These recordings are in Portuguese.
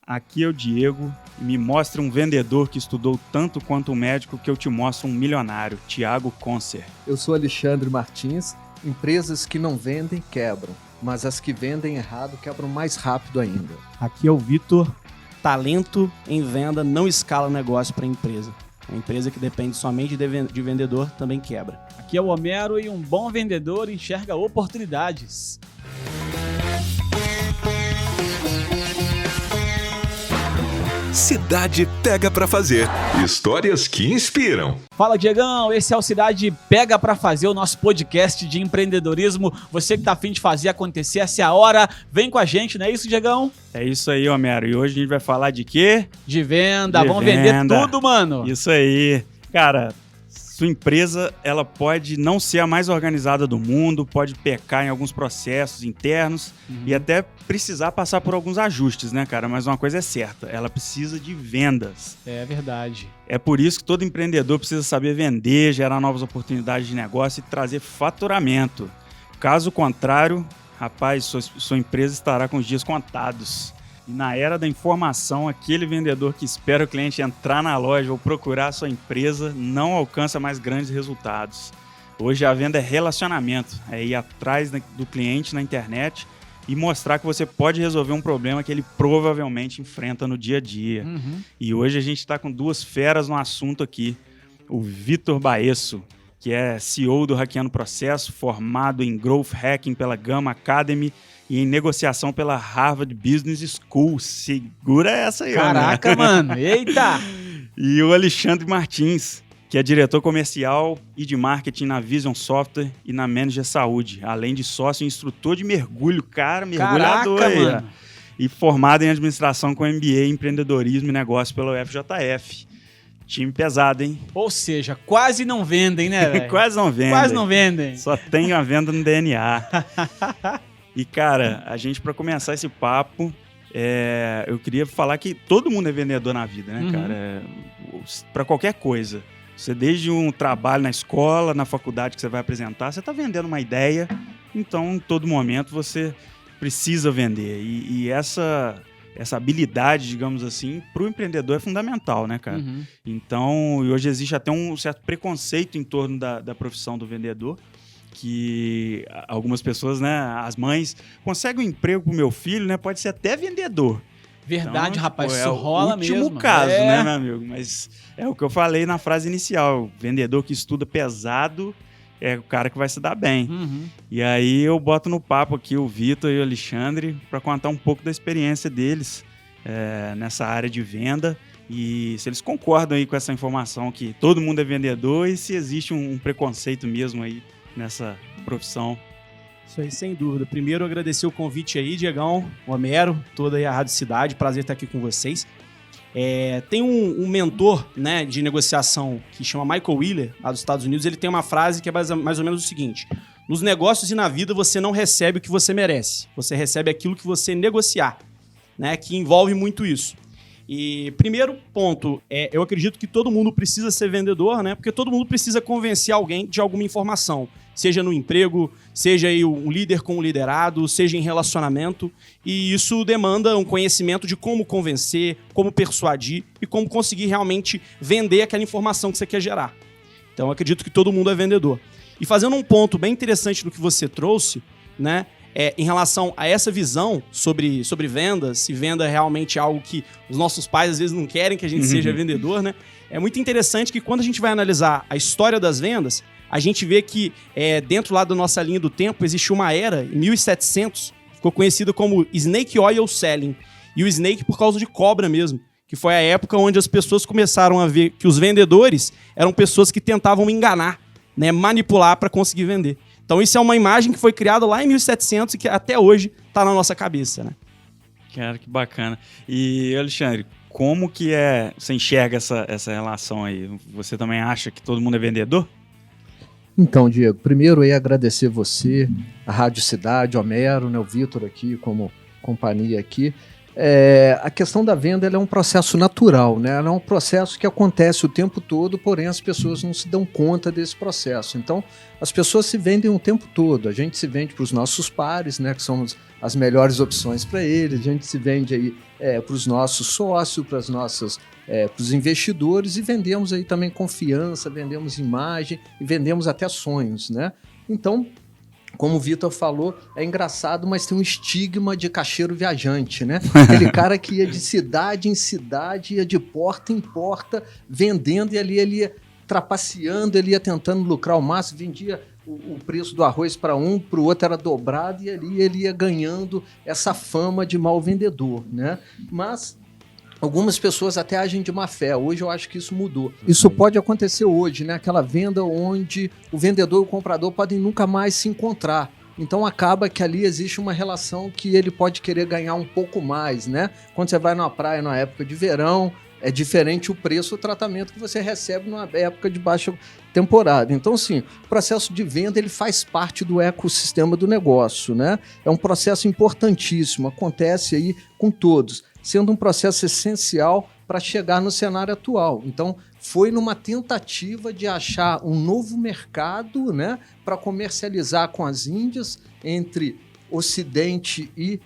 Aqui é o Diego e me mostra um vendedor que estudou tanto quanto um médico que eu te mostro um milionário, Thiago Concer. Eu sou Alexandre Martins. Empresas que não vendem quebram, mas as que vendem errado quebram mais rápido ainda. Aqui é o Vitor. Talento em venda não escala negócio para a empresa. Uma empresa que depende somente de vendedor também quebra. Aqui é o Homero e um bom vendedor enxerga oportunidades. Cidade Pega Pra Fazer. Histórias que inspiram. Fala, Diegão, esse é o Cidade Pega Pra Fazer, o nosso podcast de empreendedorismo. Você que tá afim de fazer acontecer, essa é a hora. Vem com a gente, não é isso, Diegão? É isso aí, Homero. E hoje a gente vai falar de quê? De venda. Vamos vender tudo, mano. Isso aí. Cara, sua empresa, ela pode não ser a mais organizada do mundo, pode pecar em alguns processos internos e até precisar passar por alguns ajustes, né, cara? Mas uma coisa é certa, ela precisa de vendas. É verdade. É por isso que todo empreendedor precisa saber vender, gerar novas oportunidades de negócio e trazer faturamento. Caso contrário, rapaz, sua empresa estará com os dias contados. E na era da informação, aquele vendedor que espera o cliente entrar na loja ou procurar a sua empresa não alcança mais grandes resultados. Hoje a venda é relacionamento, é ir atrás do cliente na internet e mostrar que você pode resolver um problema que ele provavelmente enfrenta no dia a dia. E hoje a gente está com duas feras no assunto aqui. O Vitor Baesso, que é CEO do Hackeando Processo, formado em Growth Hacking pela Gamma Academy e em negociação pela Harvard Business School. Segura essa aí, Caraca, né? mano. Eita! E o Alexandre Martins, que é diretor comercial e de marketing na Vision Software e na Manager Saúde, além de sócio e instrutor de mergulho. Cara, mergulhador. Caraca, aí, mano. E formado em administração com MBA em empreendedorismo e negócio pela UFJF. Time pesado, hein? Ou seja, quase não vendem, né, velho? Quase não vendem. Quase não vendem. Só tem a venda no DNA. E, cara, a gente, pra começar esse papo, eu queria falar que todo mundo é vendedor na vida, né, cara? Pra qualquer coisa. Você, desde um trabalho na escola, na faculdade que você vai apresentar, você tá vendendo uma ideia, então, em todo momento, você precisa vender. E essa habilidade, digamos assim, para o empreendedor é fundamental, né, cara? Então, hoje existe até um certo preconceito em torno da profissão do vendedor, que algumas pessoas, né, as mães, conseguem um emprego pro meu filho, né, pode ser até vendedor. Verdade, Então, rapaz, tipo, isso rola mesmo. É o último caso, né, meu amigo? Mas é o que eu falei na frase inicial, vendedor que estuda pesado é o cara que vai se dar bem. E aí eu boto no papo aqui o Vitor e o Alexandre para contar um pouco da experiência deles nessa área de venda e se eles concordam aí com essa informação que todo mundo é vendedor e se existe um preconceito mesmo aí nessa profissão. Isso aí, sem dúvida. Primeiro, agradecer o convite aí, Diegão, Homero, toda aí a Rádio Cidade. Prazer estar aqui com vocês. Tem um mentor, né, de negociação que chama Michael Wheeler, lá dos Estados Unidos. Ele tem uma frase que é mais ou menos o seguinte: nos negócios e na vida você não recebe o que você merece, você recebe aquilo que você negociar, né, que envolve muito isso. E primeiro ponto, eu acredito que todo mundo precisa ser vendedor, né, porque todo mundo precisa convencer alguém de alguma informação, seja no emprego, seja aí um líder com um liderado, seja em relacionamento, e isso demanda um conhecimento de como convencer, como persuadir e como conseguir realmente vender aquela informação que você quer gerar. Então, eu acredito que todo mundo é vendedor. E fazendo um ponto bem interessante do que você trouxe, né, em relação a essa visão sobre vendas, se venda é realmente algo que os nossos pais às vezes não querem que a gente seja vendedor, né? É muito interessante que quando a gente vai analisar a história das vendas, a gente vê que dentro lá da nossa linha do tempo existe uma era, em 1700, ficou conhecida como Snake Oil Selling. E o snake por causa de cobra mesmo, que foi a época onde as pessoas começaram a ver que os vendedores eram pessoas que tentavam enganar, né, manipular para conseguir vender. Então isso é uma imagem que foi criada lá em 1700 e que até hoje está na nossa cabeça, né? Cara, que bacana. E, Alexandre, como que você enxerga essa relação aí? Você também acha que todo mundo é vendedor? Então, Diego, primeiro eu ia agradecer você, a Rádio Cidade, Homero, né, o Vitor aqui como companhia aqui. A questão da venda ela é um processo natural, né? Ela é um processo que acontece o tempo todo, porém as pessoas não se dão conta desse processo. Então, as pessoas se vendem o tempo todo. A gente se vende para os nossos pares, né? Que são as melhores opções para eles. A gente se vende aí para os nossos sócios, para os investidores, e vendemos aí também confiança, vendemos imagem e vendemos até sonhos, né? Então, como o Vitor falou, é engraçado, mas tem um estigma de caixeiro viajante, né? Aquele cara que ia de cidade em cidade, ia de porta em porta, vendendo, e ali ele ia trapaceando, ele ia tentando lucrar ao máximo, vendia o preço do arroz para o outro era dobrado, e ali ele ia ganhando essa fama de mau vendedor, né? Mas algumas pessoas até agem de má fé. Hoje eu acho que isso mudou. Isso pode acontecer hoje, né? Aquela venda onde o vendedor e o comprador podem nunca mais se encontrar. Então acaba que ali existe uma relação que ele pode querer ganhar um pouco mais, né? Quando você vai numa praia na época de verão, é diferente o preço, o tratamento que você recebe numa época de baixa temporada. Então, sim, o processo de venda ele faz parte do ecossistema do negócio, né? É um processo importantíssimo, acontece aí com todos, sendo um processo essencial para chegar no cenário atual. Então, foi numa tentativa de achar um novo mercado, né, para comercializar com as Índias, entre Ocidente e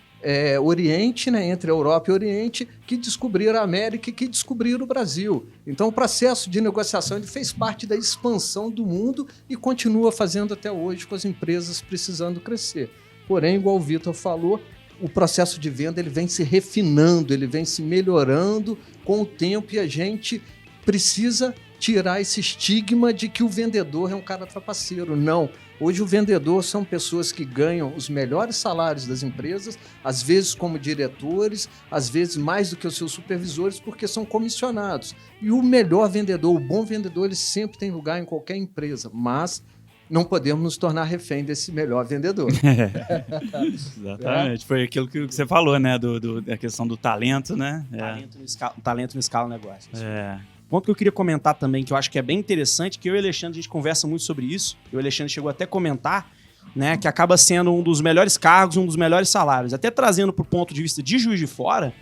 Oriente, né, entre a Europa e o Oriente, que descobriram a América e que descobriram o Brasil. Então, o processo de negociação ele fez parte da expansão do mundo e continua fazendo até hoje, com as empresas precisando crescer. Porém, igual o Vitor falou, o processo de venda ele vem se refinando, ele vem se melhorando com o tempo, e a gente precisa tirar esse estigma de que o vendedor é um cara trapaceiro. Não. Hoje o vendedor são pessoas que ganham os melhores salários das empresas, às vezes como diretores, às vezes mais do que os seus supervisores, porque são comissionados. E o melhor vendedor, o bom vendedor, ele sempre tem lugar em qualquer empresa, mas não podemos nos tornar refém desse melhor vendedor. Exatamente. Foi aquilo que você falou, né? Da questão do talento, né? Talento no escala negócio. Ponto que eu queria comentar também, que eu acho que é bem interessante, que eu e o Alexandre, a gente conversa muito sobre isso, e o Alexandre chegou até a comentar, né, que acaba sendo um dos melhores cargos, um dos melhores salários. Até trazendo para o ponto de vista de Juiz de Fora,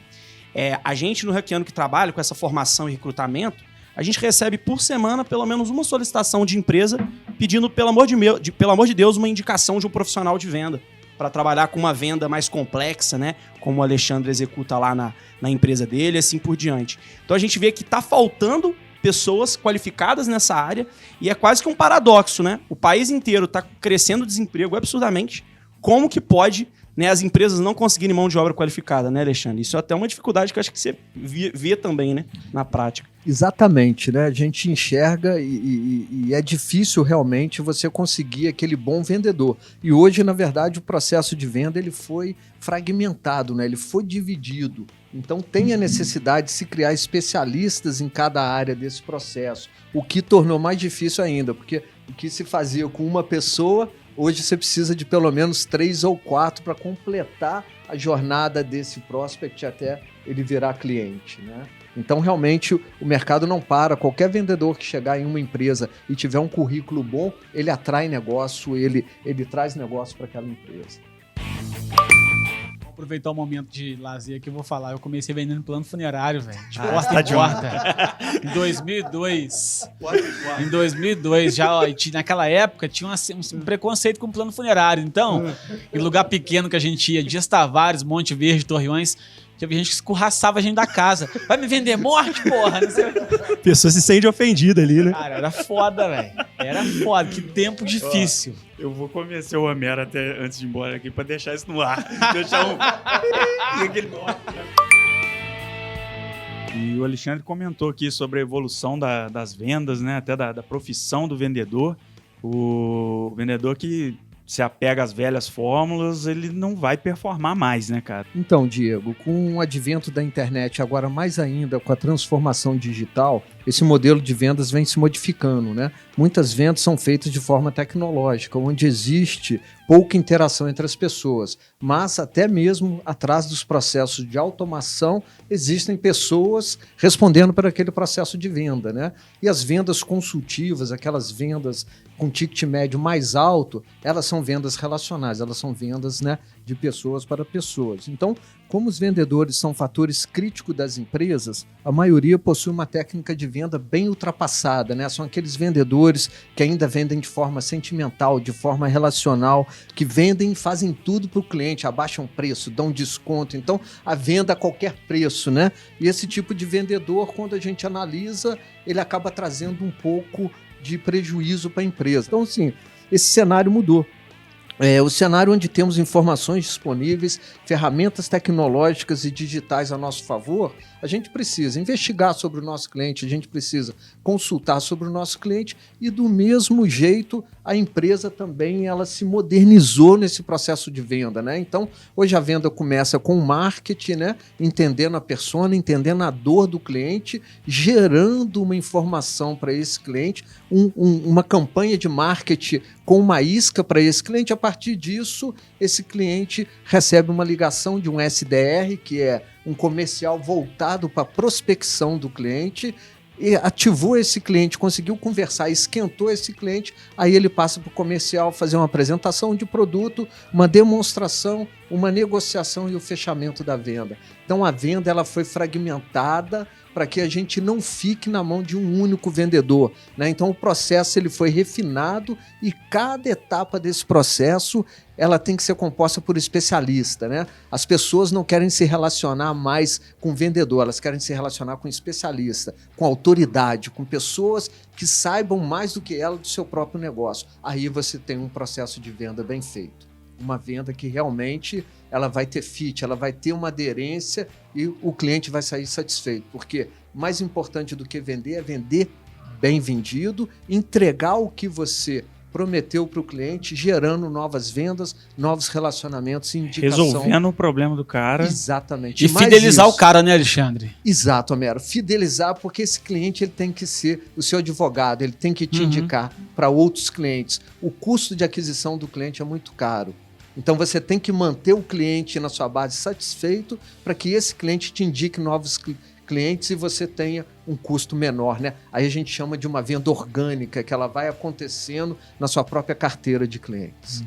a gente no Hackeando que trabalha com essa formação e recrutamento, a gente recebe por semana pelo menos uma solicitação de empresa pedindo, pelo amor de Deus, uma indicação de um profissional de venda para trabalhar com uma venda mais complexa, né? Como o Alexandre executa lá na empresa dele, assim por diante. Então a gente vê que está faltando pessoas qualificadas nessa área, e é quase que um paradoxo, né? O país inteiro está crescendo o desemprego absurdamente. Como que pode, né, as empresas não conseguirem mão de obra qualificada, né, Alexandre? Isso é até uma dificuldade que eu acho que você vê também, né, na prática. Exatamente, né? A gente enxerga e é difícil realmente você conseguir aquele bom vendedor. E hoje, na verdade, o processo de venda ele foi fragmentado, né? Ele foi dividido. Então tem a necessidade de se criar especialistas em cada área desse processo, o que tornou mais difícil ainda, porque o que se fazia com uma pessoa, hoje você precisa de pelo menos 3 ou 4 para completar a jornada desse prospect até ele virar cliente, né? Então, realmente, o mercado não para. Qualquer vendedor que chegar em uma empresa e tiver um currículo bom, ele atrai negócio, ele traz negócio para aquela empresa. Vou aproveitar o momento de lazer que eu vou falar. Eu comecei vendendo plano funerário, velho. De porta a porta. Em 2002. Em 2002, já, ó, naquela época, tinha um preconceito com plano funerário. Então, em lugar pequeno que a gente ia, Dias Tavares, Monte Verde, Torreões, tinha gente que escorraçava a gente da casa. Vai me vender morte, porra? Não sei. A pessoa se sente ofendida ali, né? Cara, era foda, velho. Era foda. Que tempo difícil. Eu vou convencer o Homero até antes de ir embora aqui pra deixar isso no ar. Deixar um... E o Alexandre comentou aqui sobre a evolução das vendas, né? Até da profissão do vendedor. O vendedor que se apega às velhas fórmulas, ele não vai performar mais, né, cara? Então, Diego, com o advento da internet, agora mais ainda com a transformação digital, esse modelo de vendas vem se modificando, né? Muitas vendas são feitas de forma tecnológica, onde existe pouca interação entre as pessoas, mas até mesmo atrás dos processos de automação existem pessoas respondendo para aquele processo de venda, né? E as vendas consultivas, aquelas vendas com ticket médio mais alto, elas são vendas relacionais, elas são vendas, né, de pessoas para pessoas. Então, como os vendedores são fatores críticos das empresas, a maioria possui uma técnica de venda bem ultrapassada, né? São aqueles vendedores que ainda vendem de forma sentimental, de forma relacional, que vendem e fazem tudo para o cliente, abaixam preço, dão desconto. Então, a venda a qualquer preço, né? E esse tipo de vendedor, quando a gente analisa, ele acaba trazendo um pouco de prejuízo para a empresa. Então, assim, esse cenário mudou. O cenário onde temos informações disponíveis, ferramentas tecnológicas e digitais a nosso favor, a gente precisa investigar sobre o nosso cliente, a gente precisa consultar sobre o nosso cliente e, do mesmo jeito, a empresa também ela se modernizou nesse processo de venda, né? Então, hoje a venda começa com o marketing, né? Entendendo a persona, entendendo a dor do cliente, gerando uma informação para esse cliente, uma campanha de marketing com uma isca para esse cliente. A partir disso, esse cliente recebe uma ligação de um SDR, que é um comercial voltado para a prospecção do cliente, e ativou esse cliente, conseguiu conversar, esquentou esse cliente, aí ele passa para o comercial fazer uma apresentação de produto, uma demonstração, uma negociação e o fechamento da venda. Então a venda ela foi fragmentada para que a gente não fique na mão de um único vendedor, né? Então o processo ele foi refinado e cada etapa desse processo ela tem que ser composta por especialista, né? As pessoas não querem se relacionar mais com vendedor, elas querem se relacionar com especialista, com autoridade, com pessoas que saibam mais do que ela do seu próprio negócio. Aí você tem um processo de venda bem feito. Uma venda que realmente ela vai ter fit, ela vai ter uma aderência e o cliente vai sair satisfeito. Porque mais importante do que vender é vender bem vendido, entregar o que você prometeu para o cliente, gerando novas vendas, novos relacionamentos e indicação. Resolvendo o problema do cara. Exatamente. E fidelizar o cara, né, Alexandre? Exato, Homero. Fidelizar, porque esse cliente ele tem que ser o seu advogado, ele tem que te indicar para outros clientes. O custo de aquisição do cliente é muito caro. Então você tem que manter o cliente na sua base satisfeito para que esse cliente te indique novos clientes e você tenha um custo menor, né? Aí a gente chama de uma venda orgânica, que ela vai acontecendo na sua própria carteira de clientes.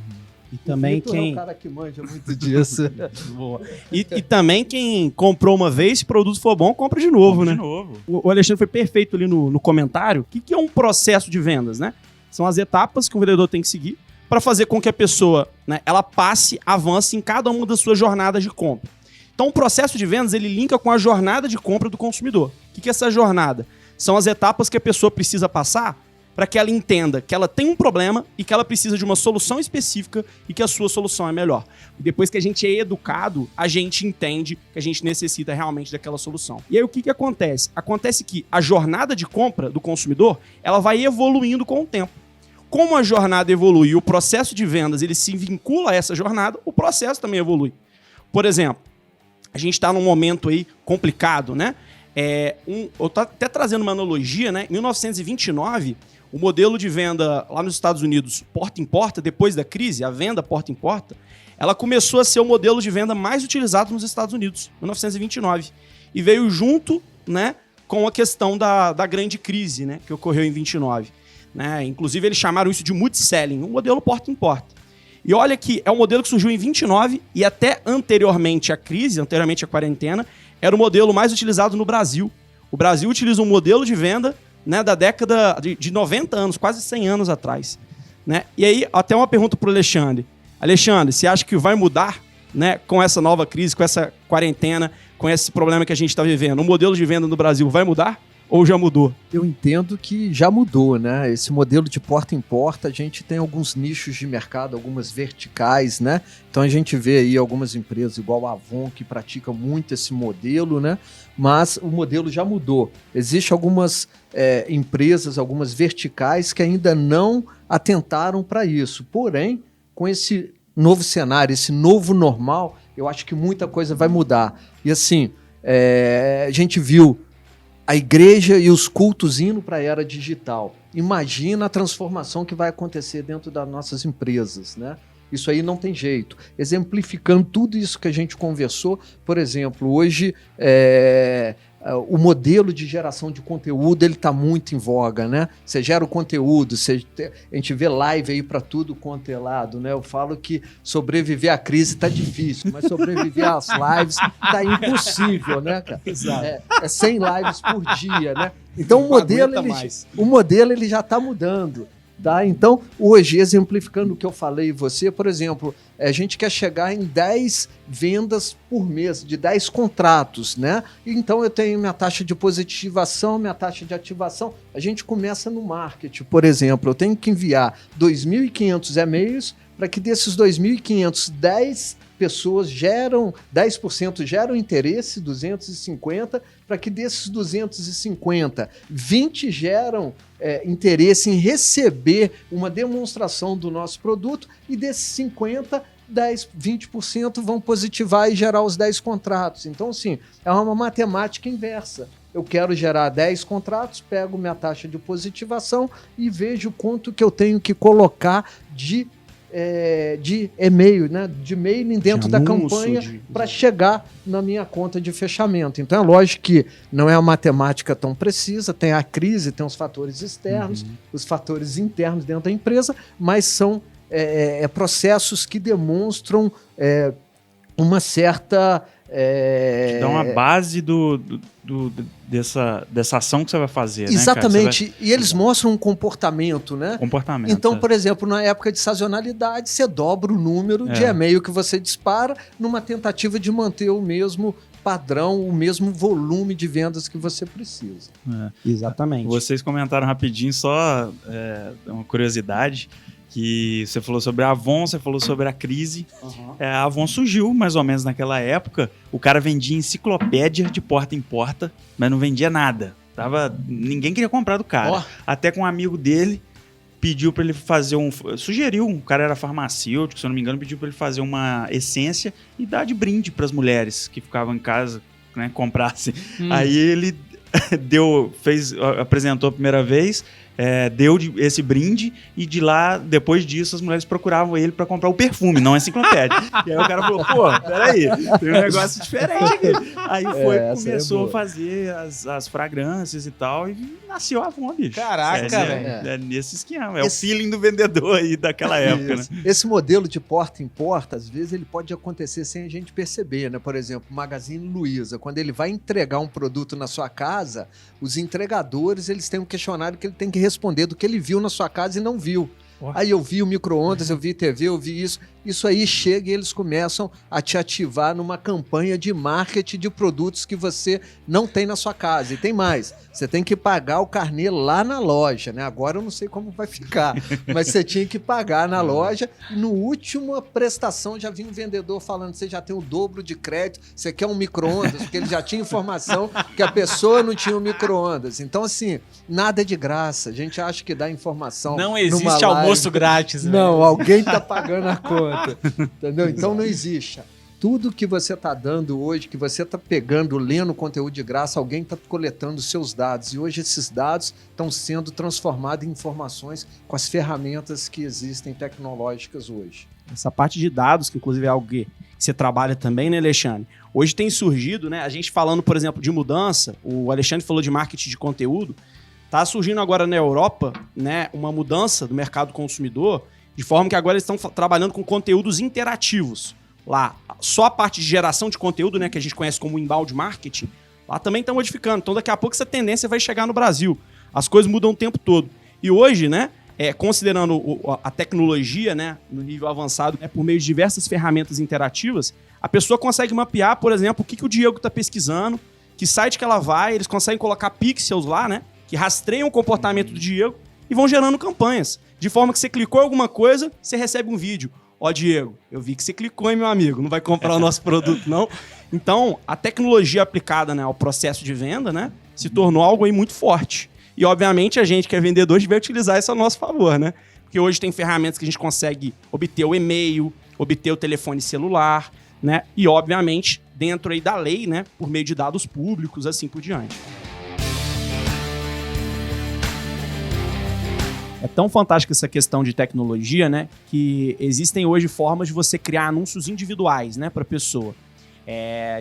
E também quem... é o cara que manja muito disso. Boa. E também quem comprou uma vez, se o produto for bom, compra de novo, né? De novo. O Alexandre foi perfeito ali no comentário. O que é um processo de vendas, né? São as etapas que o vendedor tem que seguir para fazer com que a pessoa, né, ela passe, avance em cada uma das suas jornadas de compra. Então, o processo de vendas, ele linka com a jornada de compra do consumidor. O que é essa jornada? São as etapas que a pessoa precisa passar para que ela entenda que ela tem um problema e que ela precisa de uma solução específica e que a sua solução é melhor. Depois que a gente é educado, a gente entende que a gente necessita realmente daquela solução. E aí, o que acontece? Acontece que a jornada de compra do consumidor, ela vai evoluindo com o tempo. Como a jornada evolui e o processo de vendas ele se vincula a essa jornada, o processo também evolui. Por exemplo, a gente está num momento aí complicado, né? Eu estou até trazendo uma analogia, né? Em 1929, o modelo de venda lá nos Estados Unidos, porta em porta, depois da crise, a venda porta em porta, ela começou a ser o modelo de venda mais utilizado nos Estados Unidos, em 1929. E veio junto, né, com a questão da grande crise, né, que ocorreu em 29. Né? Inclusive, eles chamaram isso de multiselling, um modelo porta em porta. E olha que é um modelo que surgiu em 29 e até anteriormente à crise, anteriormente à quarentena, era o modelo mais utilizado no Brasil. O Brasil utiliza um modelo de venda, né, da década de 90 anos, quase 100 anos atrás. Né? E aí, até uma pergunta para o Alexandre. Alexandre, você acha que vai mudar, né, com essa nova crise, com essa quarentena, com esse problema que a gente está vivendo? O modelo de venda no Brasil vai mudar? Ou já mudou? Eu entendo que já mudou, né? Esse modelo de porta em porta, a gente tem alguns nichos de mercado, algumas verticais, né? Então a gente vê aí algumas empresas igual a Avon que praticam muito esse modelo, né? Mas o modelo já mudou. Existem algumas empresas, algumas verticais que ainda não atentaram para isso. Porém, com esse novo cenário, esse novo normal, eu acho que muita coisa vai mudar. E assim, a gente viu a igreja e os cultos indo para a era digital. Imagina a transformação que vai acontecer dentro das nossas empresas, né? Isso aí não tem jeito. Exemplificando tudo isso que a gente conversou, por exemplo, hoje o modelo de geração de conteúdo ele está muito em voga, né? Você gera o conteúdo, a gente vê live aí para tudo quanto é lado, né? Eu falo que sobreviver à crise está difícil, mas sobreviver às lives está impossível, né, cara? Exato. É 100 lives por dia, né? Então o modelo ele já está mudando. Tá? Então, hoje, exemplificando o que eu falei você, por exemplo, a gente quer chegar em 10 vendas por mês, de 10 contratos, né? Então, eu tenho minha taxa de positivação, minha taxa de ativação. A gente começa no marketing, por exemplo, eu tenho que enviar 2.500 e-mails para que desses 2.500, 10% geram interesse, 250, para que desses 250, 20 geram interesse em receber uma demonstração do nosso produto e desses 50, 20% vão positivar e gerar os 10 contratos. Então, assim, é uma matemática inversa. Eu quero gerar 10 contratos, pego minha taxa de positivação e vejo quanto que eu tenho que colocar de e-mail, né? De mailing dentro da campanha para chegar na minha conta de fechamento. Então é lógico que não é uma matemática tão precisa, tem a crise, tem os fatores externos, os fatores internos dentro da empresa, mas são processos que demonstram uma certa... que dá uma base dessa ação que você vai fazer. Exatamente. Né, cara? E eles mostram um comportamento, né? Comportamento. Então, por exemplo, na época de sazonalidade, você dobra o número de e-mail que você dispara numa tentativa de manter o mesmo padrão, o mesmo volume de vendas que você precisa. Exatamente. Vocês comentaram rapidinho, só uma curiosidade, que você falou sobre a Avon, você falou sobre a crise. A Avon surgiu mais ou menos naquela época. O cara vendia enciclopédia de porta em porta, mas não vendia nada. Ninguém queria comprar do cara. Até com um amigo dele pediu para ele fazer sugeriu, um cara era farmacêutico, se eu não me engano, pediu para ele fazer uma essência e dar de brinde para as mulheres que ficavam em casa, né, comprassem. Aí ele apresentou a primeira vez, deu esse brinde e de lá, depois disso, as mulheres procuravam ele para comprar o perfume, não a enciclopédia. E aí o cara falou, peraí, tem um negócio diferente aqui. Aí começou a fazer as fragrâncias e tal, e nasceu a Avon, bicho. Caraca, velho. É nesse esquema, o feeling do vendedor aí daquela época, né? Esse modelo de porta em porta, às vezes ele pode acontecer sem a gente perceber, né? Por exemplo, o Magazine Luiza, quando ele vai entregar um produto na sua casa, os entregadores, eles têm um questionário que ele tem que responder do que ele viu na sua casa e não viu. Aí eu vi o micro-ondas, eu vi TV, eu vi isso. Isso aí chega e eles começam a te ativar numa campanha de marketing de produtos que você não tem na sua casa. E tem mais, você tem que pagar o carnê lá na loja, né? Agora eu não sei como vai ficar, mas você tinha que pagar na loja. E no último prestação já vinha um vendedor falando, você já tem o dobro de crédito, você quer um micro-ondas, porque ele já tinha informação que a pessoa não tinha um micro-ondas. Então, assim, nada é de graça. A gente acha que dá informação. Não existe almoço grátis. Não, alguém tá pagando a conta. Entendeu? Então não existe. Tudo que você está dando hoje, que você está pegando, lendo conteúdo de graça, alguém está coletando seus dados. E hoje esses dados estão sendo transformados em informações com as ferramentas que existem tecnológicas hoje. Essa parte de dados, que inclusive é algo que você trabalha também, né, Alexandre? Hoje tem surgido, né? A gente falando, por exemplo, de mudança, o Alexandre falou de marketing de conteúdo, está surgindo agora na Europa, né, uma mudança do mercado consumidor, de forma que agora eles estão trabalhando com conteúdos interativos. Lá, só a parte de geração de conteúdo, né, que a gente conhece como inbound marketing, lá também estão modificando. Então, daqui a pouco essa tendência vai chegar no Brasil. As coisas mudam o tempo todo. E hoje, né, considerando a tecnologia, né, no nível avançado, por meio de diversas ferramentas interativas, a pessoa consegue mapear, por exemplo, o que o Diego está pesquisando, que site que ela vai, eles conseguem colocar pixels lá, né, que rastreiam o comportamento do Diego e vão gerando campanhas. De forma que você clicou em alguma coisa, você recebe um vídeo. Diego, eu vi que você clicou, hein, meu amigo? Não vai comprar o nosso produto, não? Então, a tecnologia aplicada, né, ao processo de venda, né, se tornou algo aí muito forte. E, obviamente, a gente que é vendedor vai utilizar isso a nosso favor, né? Porque hoje tem ferramentas que a gente consegue obter o e-mail, obter o telefone celular, né? E, obviamente, dentro aí da lei, né, por meio de dados públicos, assim por diante. É tão fantástica essa questão de tecnologia, né, que existem hoje formas de você criar anúncios individuais, né, para a pessoa.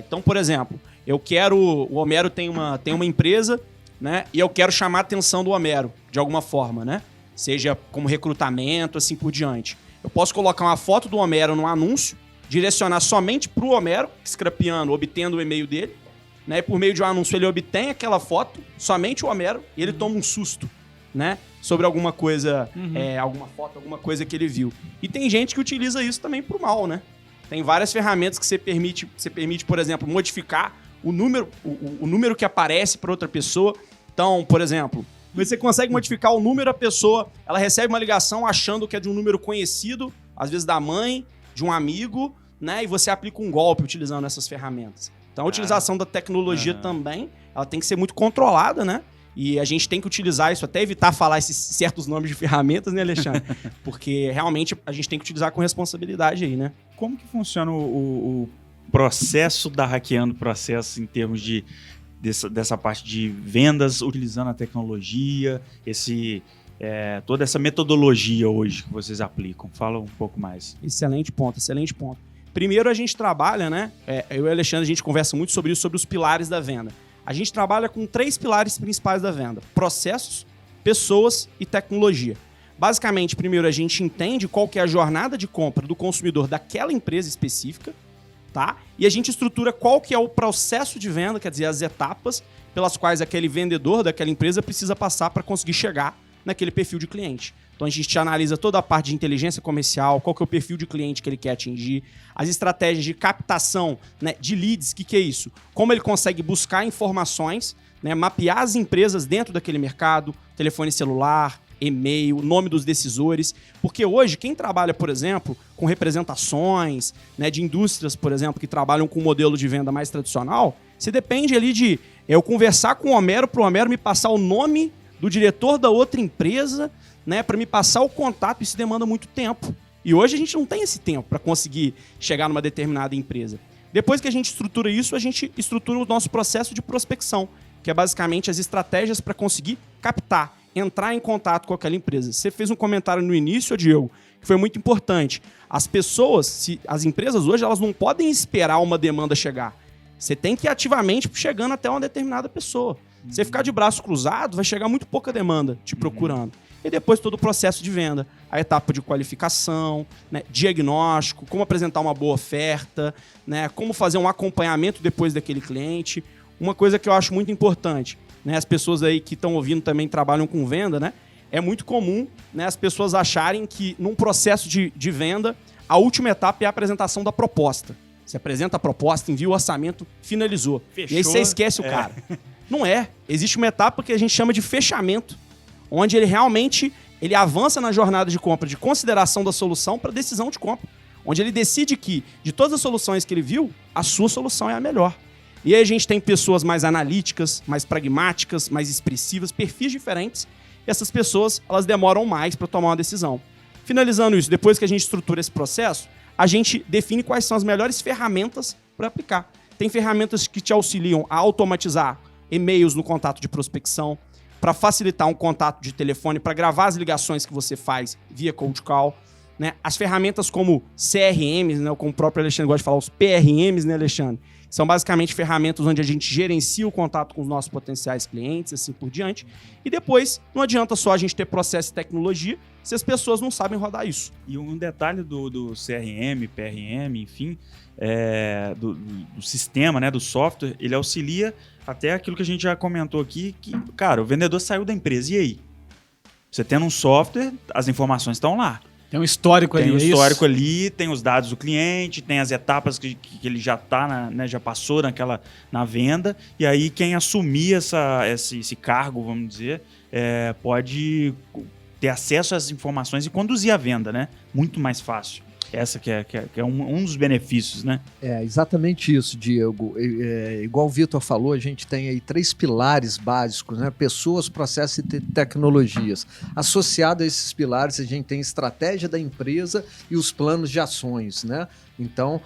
Então, por exemplo, o Homero tem uma empresa, né? E eu quero chamar a atenção do Homero, de alguma forma, né? Seja como recrutamento, assim por diante. Eu posso colocar uma foto do Homero num anúncio, direcionar somente pro Homero, scrapeando, obtendo o e-mail dele, né? E por meio de um anúncio ele obtém aquela foto, somente o Homero, e ele toma um susto, né? Sobre alguma coisa, alguma foto, alguma coisa que ele viu. E tem gente que utiliza isso também pro mal, né? Tem várias ferramentas que você permite, por exemplo, modificar o número que aparece para outra pessoa. Então, por exemplo, você consegue modificar o número da pessoa, ela recebe uma ligação achando que é de um número conhecido, às vezes da mãe, de um amigo, né? E você aplica um golpe utilizando essas ferramentas. Então, a utilização da tecnologia também, ela tem que ser muito controlada, né? E a gente tem que utilizar isso, até evitar falar esses certos nomes de ferramentas, né, Alexandre? Porque realmente a gente tem que utilizar com responsabilidade aí, né? Como que funciona o processo da Hackeando Processo em termos dessa parte de vendas utilizando a tecnologia, toda essa metodologia hoje que vocês aplicam? Fala um pouco mais. Excelente ponto. Primeiro a gente trabalha, né? Eu e o Alexandre, a gente conversa muito sobre isso, sobre os pilares da venda. A gente trabalha com 3 pilares principais da venda: processos, pessoas e tecnologia. Basicamente, primeiro a gente entende qual que é a jornada de compra do consumidor daquela empresa específica, tá? E a gente estrutura qual que é o processo de venda, quer dizer, as etapas pelas quais aquele vendedor daquela empresa precisa passar para conseguir chegar naquele perfil de cliente. Então a gente analisa toda a parte de inteligência comercial, qual que é o perfil de cliente que ele quer atingir, as estratégias de captação, né, de leads, o que é isso? Como ele consegue buscar informações, né, mapear as empresas dentro daquele mercado, telefone celular, e-mail, nome dos decisores, porque hoje quem trabalha, por exemplo, com representações, né, de indústrias, por exemplo, que trabalham com um modelo de venda mais tradicional, você depende ali de eu conversar com o Homero para o Homero me passar o nome do diretor da outra empresa, né, para me passar o contato. Isso demanda muito tempo. E hoje a gente não tem esse tempo para conseguir chegar numa determinada empresa. Depois que a gente estrutura isso, a gente estrutura o nosso processo de prospecção, que é basicamente as estratégias para conseguir captar, entrar em contato com aquela empresa. Você fez um comentário no início, Diego, que foi muito importante. As pessoas, as empresas hoje, elas não podem esperar uma demanda chegar. Você tem que ir ativamente chegando até uma determinada pessoa. Você ficar de braço cruzado, vai chegar muito pouca demanda te procurando. E depois todo o processo de venda, a etapa de qualificação, né, diagnóstico, como apresentar uma boa oferta, né, como fazer um acompanhamento depois daquele cliente. Uma coisa que eu acho muito importante, né, as pessoas aí que estão ouvindo também trabalham com venda, né, é muito comum, né, as pessoas acharem que num processo de venda, a última etapa é a apresentação da proposta. Você apresenta a proposta, envia o orçamento, finalizou. Fechou. E aí você esquece o cara. Não é. Existe uma etapa que a gente chama de fechamento, onde ele realmente avança na jornada de compra, de consideração da solução para decisão de compra. Onde ele decide que, de todas as soluções que ele viu, a sua solução é a melhor. E aí a gente tem pessoas mais analíticas, mais pragmáticas, mais expressivas, perfis diferentes. E essas pessoas, elas demoram mais para tomar uma decisão. Finalizando isso, depois que a gente estrutura esse processo, a gente define quais são as melhores ferramentas para aplicar. Tem ferramentas que te auxiliam a automatizar e-mails no contato de prospecção, para facilitar um contato de telefone, para gravar as ligações que você faz via cold call, né? As ferramentas como CRMs, né? Como o próprio Alexandre gosta de falar, os PRMs, né, Alexandre? São basicamente ferramentas onde a gente gerencia o contato com os nossos potenciais clientes, assim por diante. E depois, não adianta só a gente ter processo e tecnologia se as pessoas não sabem rodar isso. E um detalhe do CRM, PRM, enfim, do sistema, né, do software, ele auxilia até aquilo que a gente já comentou aqui, que, cara, o vendedor saiu da empresa, e aí? Você tendo um software, as informações estão lá. Tem um histórico ali, tem um histórico ali, tem os dados do cliente, tem as etapas que ele já tá, né, já passou na venda, e aí quem assumir esse cargo, vamos dizer, pode ter acesso às informações e conduzir a venda, né? Muito mais fácil. Essa que é um dos benefícios, né? É exatamente isso, Diego. Igual o Vitor falou, a gente tem aí 3 pilares básicos, né? Pessoas, processos e tecnologias. Associado a esses pilares, a gente tem estratégia da empresa e os planos de ações, né? Então,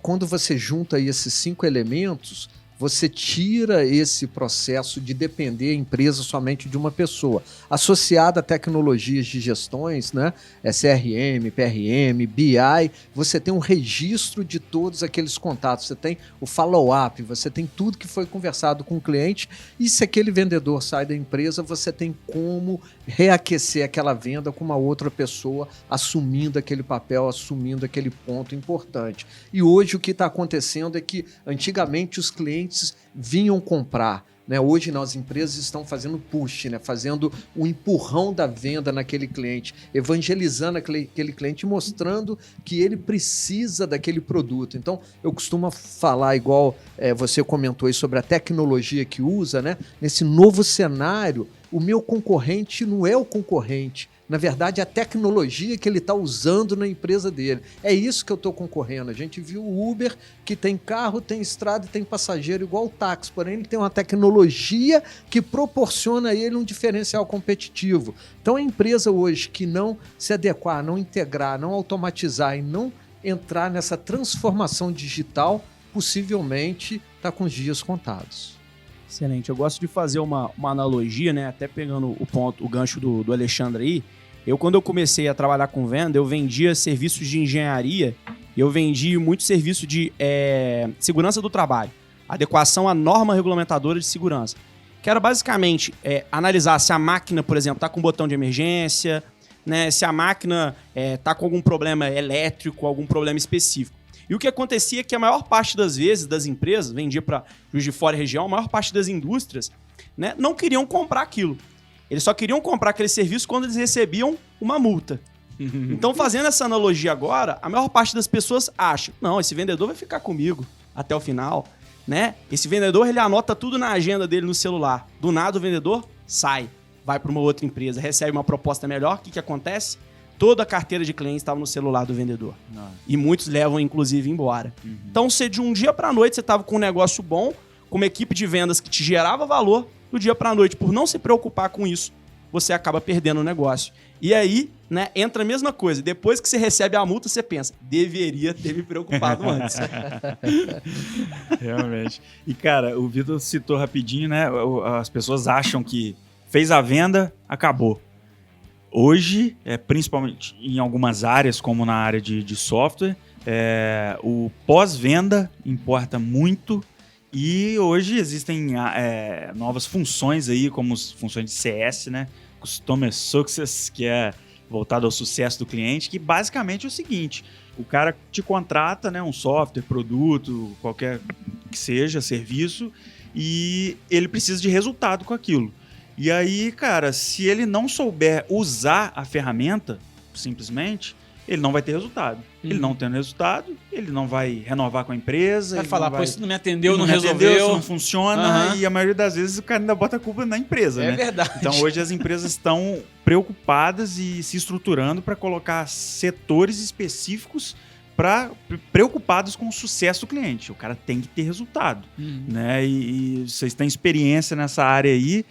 quando você junta aí esses 5 elementos, você tira esse processo de depender a empresa somente de uma pessoa. Associada a tecnologias de gestões, né? CRM, PRM, BI, você tem um registro de todos aqueles contatos, você tem o follow-up, você tem tudo que foi conversado com o cliente, e se aquele vendedor sai da empresa, você tem como reaquecer aquela venda com uma outra pessoa assumindo aquele papel, assumindo aquele ponto importante. E hoje o que está acontecendo é que antigamente os clientes vinham comprar, né? Hoje as empresas estão fazendo push, né? Fazendo o empurrão da venda naquele cliente, evangelizando aquele cliente, mostrando que ele precisa daquele produto. Então, eu costumo falar, igual você comentou aí sobre a tecnologia que usa, né? Nesse novo cenário, o meu concorrente não é o concorrente. Na verdade, a tecnologia que ele está usando na empresa dele. É isso que eu estou concorrendo. A gente viu o Uber, que tem carro, tem estrada e tem passageiro igual o táxi. Porém, ele tem uma tecnologia que proporciona a ele um diferencial competitivo. Então, a empresa hoje que não se adequar, não integrar, não automatizar e não entrar nessa transformação digital, possivelmente está com os dias contados. Excelente. Eu gosto de fazer uma analogia, né? Até pegando o gancho do Alexandre aí. Quando eu comecei a trabalhar com venda, eu vendia serviços de engenharia e eu vendi muito serviço de segurança do trabalho, adequação à norma regulamentadora de segurança, que era basicamente analisar se a máquina, por exemplo, está com botão de emergência, né? Se a máquina está com algum problema elétrico, algum problema específico. E o que acontecia é que a maior parte das vezes das empresas, vendia para Juiz de Fora e região, a maior parte das indústrias, né, não queriam comprar aquilo. Eles só queriam comprar aquele serviço quando eles recebiam uma multa. Então, fazendo essa analogia agora, a maior parte das pessoas acha, não, esse vendedor vai ficar comigo até o final, né? Esse vendedor, ele anota tudo na agenda dele no celular. Do nada, o vendedor sai, vai para uma outra empresa, recebe uma proposta melhor. O que acontece? Toda a carteira de clientes estava no celular do vendedor. Não. E muitos levam, inclusive, embora. Então, de um dia para a noite, você estava com um negócio bom, com uma equipe de vendas que te gerava valor, do dia para a noite, por não se preocupar com isso, você acaba perdendo o negócio. E aí, né, entra a mesma coisa. Depois que você recebe a multa, você pensa, deveria ter me preocupado antes. Realmente. E, cara, o Vitor citou rapidinho, né? As pessoas acham que fez a venda, acabou. Hoje, principalmente em algumas áreas, como na área de software, o pós-venda importa muito. E hoje existem novas funções aí, como funções de CS, né? Customer Success, que é voltado ao sucesso do cliente, que basicamente é o seguinte: o cara te contrata, né, um software, produto, qualquer que seja, serviço, e ele precisa de resultado com aquilo. E aí, cara, se ele não souber usar a ferramenta, simplesmente, ele não vai ter resultado. Ele não tendo resultado, ele não vai renovar com a empresa. Vai falar, pô, isso não me atendeu, não resolveu. Isso não funciona. E a maioria das vezes o cara ainda bota a culpa na empresa, né? É verdade. Então hoje as empresas estão preocupadas e se estruturando para colocar setores específicos preocupados com o sucesso do cliente. O cara tem que ter resultado, né? E vocês têm experiência nessa área aí.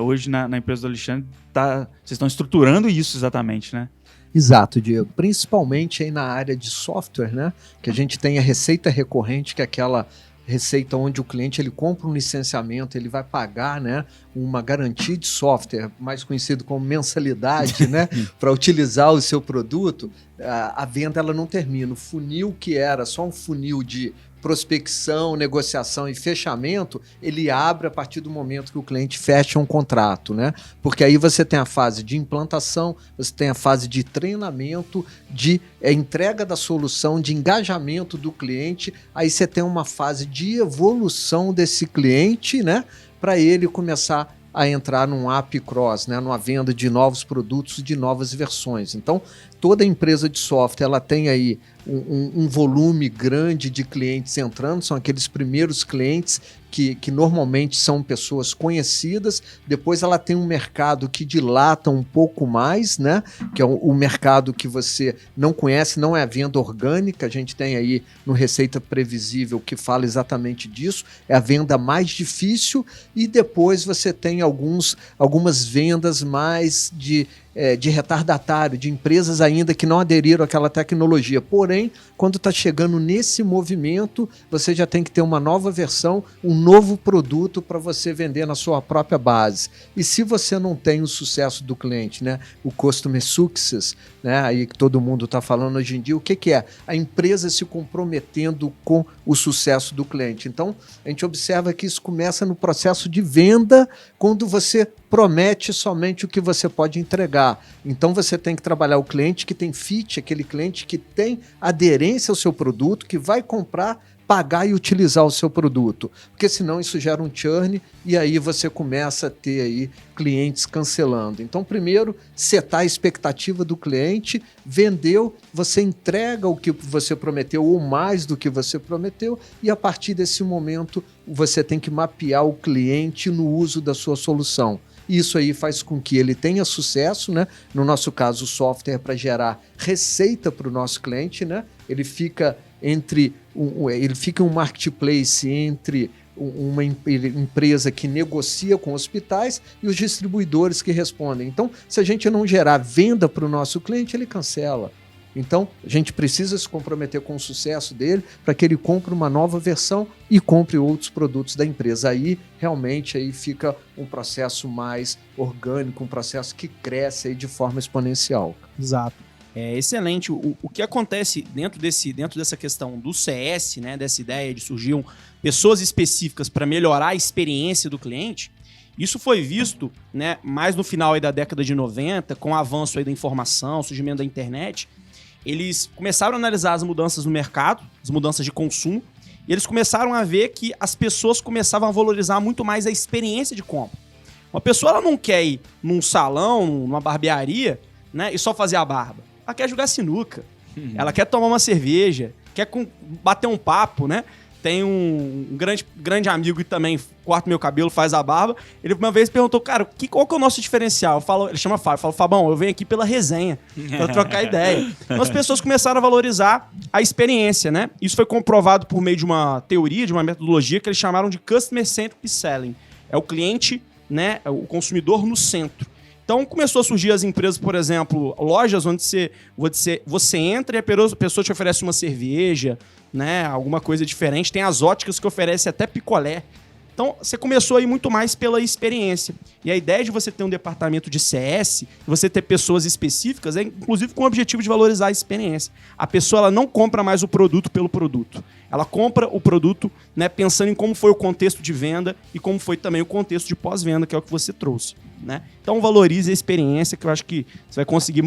Hoje na empresa do Alexandre, vocês estão estruturando isso exatamente, né? Exato, Diego. Principalmente aí na área de software, né? Que a gente tem a receita recorrente, que é aquela receita onde o cliente ele compra um licenciamento, ele vai pagar, né, uma garantia de software, mais conhecido como mensalidade, né, para utilizar o seu produto. A venda ela não termina. O funil, que era só um funil de prospecção, negociação e fechamento, ele abre a partir do momento que o cliente fecha um contrato, né? Porque aí você tem a fase de implantação, você tem a fase de treinamento, de entrega da solução, de engajamento do cliente, aí você tem uma fase de evolução desse cliente, né? Para ele começar a entrar num app cross, né? Numa venda de novos produtos, de novas versões. Então, toda empresa de software ela tem aí um volume grande de clientes entrando, são aqueles primeiros clientes que normalmente são pessoas conhecidas, depois ela tem um mercado que dilata um pouco mais, né? Que é o mercado que você não conhece, não é a venda orgânica, a gente tem aí no Receita Previsível que fala exatamente disso, é a venda mais difícil, e depois você tem algumas vendas mais de de retardatário, de empresas ainda que não aderiram àquela tecnologia. Porém, quando está chegando nesse movimento, você já tem que ter uma nova versão, um novo produto para você vender na sua própria base. E se você não tem o sucesso do cliente, né, o Customer Success, né, aí que todo mundo está falando hoje em dia, o que é? A empresa se comprometendo com o sucesso do cliente. Então, a gente observa que isso começa no processo de venda, quando você promete somente o que você pode entregar. Então você tem que trabalhar o cliente que tem fit, aquele cliente que tem aderência ao seu produto, que vai comprar, pagar e utilizar o seu produto. Porque senão isso gera um churn e aí você começa a ter aí clientes cancelando. Então primeiro, setar a expectativa do cliente, vendeu, você entrega o que você prometeu ou mais do que você prometeu e a partir desse momento você tem que mapear o cliente no uso da sua solução. Isso aí faz com que ele tenha sucesso, né? No nosso caso, o software é para gerar receita para o nosso cliente, né? Ele fica um marketplace entre uma empresa que negocia com hospitais e os distribuidores que respondem. Então, se a gente não gerar venda para o nosso cliente, ele cancela. Então, a gente precisa se comprometer com o sucesso dele para que ele compre uma nova versão e compre outros produtos da empresa. Aí, realmente, aí fica um processo mais orgânico, um processo que cresce aí de forma exponencial. Exato. É excelente. O que acontece dentro dessa questão do CS, né, dessa ideia de surgir pessoas específicas para melhorar a experiência do cliente, isso foi visto, né, mais no final aí da década de 90, com o avanço aí da informação, surgimento da internet. Eles começaram a analisar as mudanças no mercado, as mudanças de consumo, e eles começaram a ver que as pessoas começavam a valorizar muito mais a experiência de compra. Uma pessoa ela não quer ir num salão, numa barbearia, né, e só fazer a barba. Ela quer jogar sinuca, ela quer tomar uma cerveja, quer bater um papo, né? Tem um grande amigo que também corta meu cabelo, faz a barba. Ele uma vez perguntou, cara, qual que é o nosso diferencial? Ele chama Fábio. Eu falo, Fabão, eu venho aqui pela resenha, pra trocar ideia. Então as pessoas começaram a valorizar a experiência, né? Isso foi comprovado por meio de uma teoria, de uma metodologia que eles chamaram de Customer Centric Selling. É o cliente, né? É o consumidor no centro. Então começou a surgir as empresas, por exemplo, lojas onde você entra e a pessoa te oferece uma cerveja, né, alguma coisa diferente. Tem as óticas que oferecem até picolé. Então você começou a ir muito mais pela experiência. E a ideia de você ter um departamento de CS, você ter pessoas específicas, é inclusive com o objetivo de valorizar a experiência. A pessoa ela não compra mais o produto pelo produto. Ela compra o produto, né, pensando em como foi o contexto de venda e como foi também o contexto de pós-venda, que é o que você trouxe, né? Então valorize a experiência, que eu acho que você vai conseguir